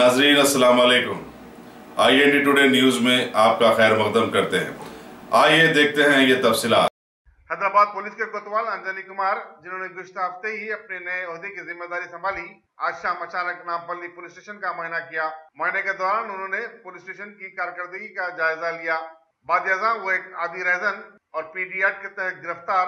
नाजरीन अस्सलाम वालेकुम। IND टुडे न्यूज में आपका खैर मकदम करते हैं। आइए देखते हैं ये तफसीलात। हैदराबाद पुलिस के कोतवाल अंजनी कुमार, जिन्होंने गुज़िश्ता हफ्ते ही अपने नए ओहदे की जिम्मेदारी संभाली, आज शाम अचानक नामपल्ली पुलिस स्टेशन का मुआयना किया। मुआयने के दौरान उन्होंने पुलिस स्टेशन की कारकर्दगी का जायजा लिया। बाद अज़ां वो एक आदि रहजन और PD एक्ट के तहत गिरफ्तार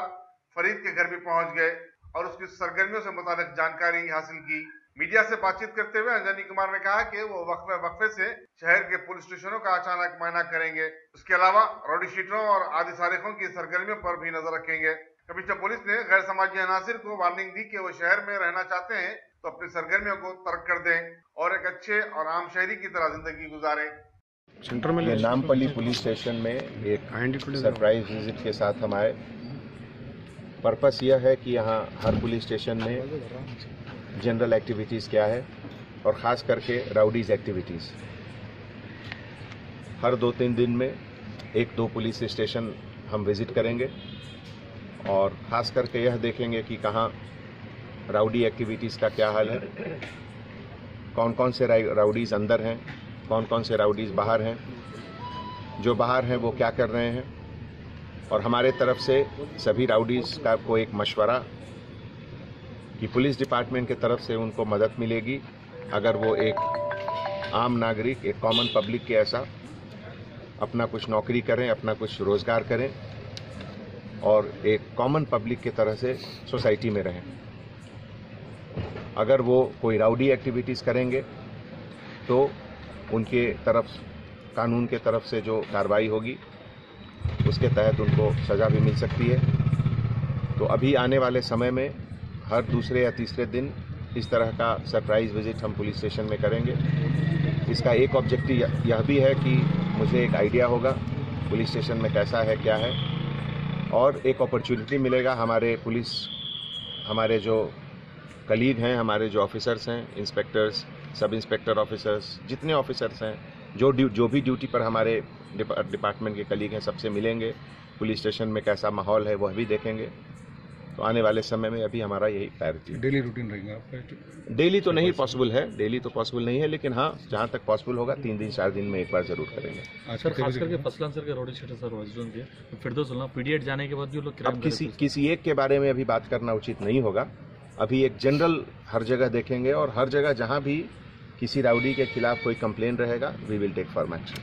फरीद के घर भी पहुंच गए और उसकी सरगर्मियों से मुतालिक जानकारी हासिल की। मीडिया से बातचीत करते हुए अंजनी कुमार ने कहा कि वो वक्फे से शहर के पुलिस स्टेशनों का अचानक मुआयना करेंगे। इसके अलावा रौडी शीटरों और आदि सारिकों की सरगर्मियों पर भी नजर रखेंगे। कमिश्नर पुलिस ने गैर समाजी अनासिर को वार्निंग दी कि वो शहर में रहना चाहते हैं तो अपनी सरगर्मियों को तर्क कर दें और एक अच्छे और आम शहरी की तरह जिंदगी गुजारें। सेंटर में नामपल्ली पुलिस स्टेशन में एक सरप्राइज विजिट के साथ हम आए। पर्पस यह है कि यहाँ हर पुलिस स्टेशन में जनरल एक्टिविटीज़ क्या है और ख़ास करके राउडीज़ एक्टिविटीज़ हर 2-3 दिन में 1-2 पुलिस स्टेशन हम विज़िट करेंगे और ख़ास करके यह देखेंगे कि कहाँ राउडी एक्टिविटीज़ का क्या हाल है, कौन कौन से राउडीज़ अंदर हैं, कौन कौन से राउडीज़ बाहर हैं, जो बाहर हैं वो क्या कर रहे हैं। और हमारे तरफ से सभी राउडीज़ का को एक मशवरा कि पुलिस डिपार्टमेंट के तरफ से उनको मदद मिलेगी अगर वो एक आम नागरिक, एक कॉमन पब्लिक के ऐसा अपना कुछ नौकरी करें, अपना कुछ रोज़गार करें और एक कॉमन पब्लिक की तरह से सोसाइटी में रहें। अगर वो कोई राउडी एक्टिविटीज़ करेंगे तो उनके तरफ कानून के तरफ से जो कार्रवाई होगी उसके तहत उनको सज़ा भी मिल सकती है। तो अभी आने वाले समय में हर दूसरे या तीसरे दिन इस तरह का सरप्राइज विजिट हम पुलिस स्टेशन में करेंगे। इसका एक ऑब्जेक्टिव यह भी है कि मुझे एक आइडिया होगा पुलिस स्टेशन में कैसा है, क्या है, और एक अपॉर्चुनिटी मिलेगा हमारे जो कलीग हैं, हमारे जो ऑफिसर्स हैं, इंस्पेक्टर्स, सब इंस्पेक्टर ऑफिसर्स, जितने ऑफिसर्स हैं, जो भी ड्यूटी पर हमारे डिपार्टमेंट के कलीग हैं, सबसे मिलेंगे। पुलिस स्टेशन में कैसा माहौल है वह भी देखेंगे। तो आने वाले समय में अभी हमारा यही प्रायोरिटी है। डेली रूटीन रहेगा आपका? डेली तो नहीं पॉसिबल है, डेली तो पॉसिबल नहीं है, लेकिन हाँ जहाँ तक पॉसिबल होगा 3 दिन 4 दिन में एक बार जरूर करेंगे। सर खास करके फसलन सर के रोडी शीटर सर वजून के फिर तो सुनना PD एक्ट जाने के बाद भी लोग अब किसी एक के बारे में अभी बात करना उचित नहीं होगा। अभी एक जनरल हर जगह देखेंगे और हर जगह जहाँ भी किसी राउडी के खिलाफ कोई कंप्लेन रहेगा we will take firm action.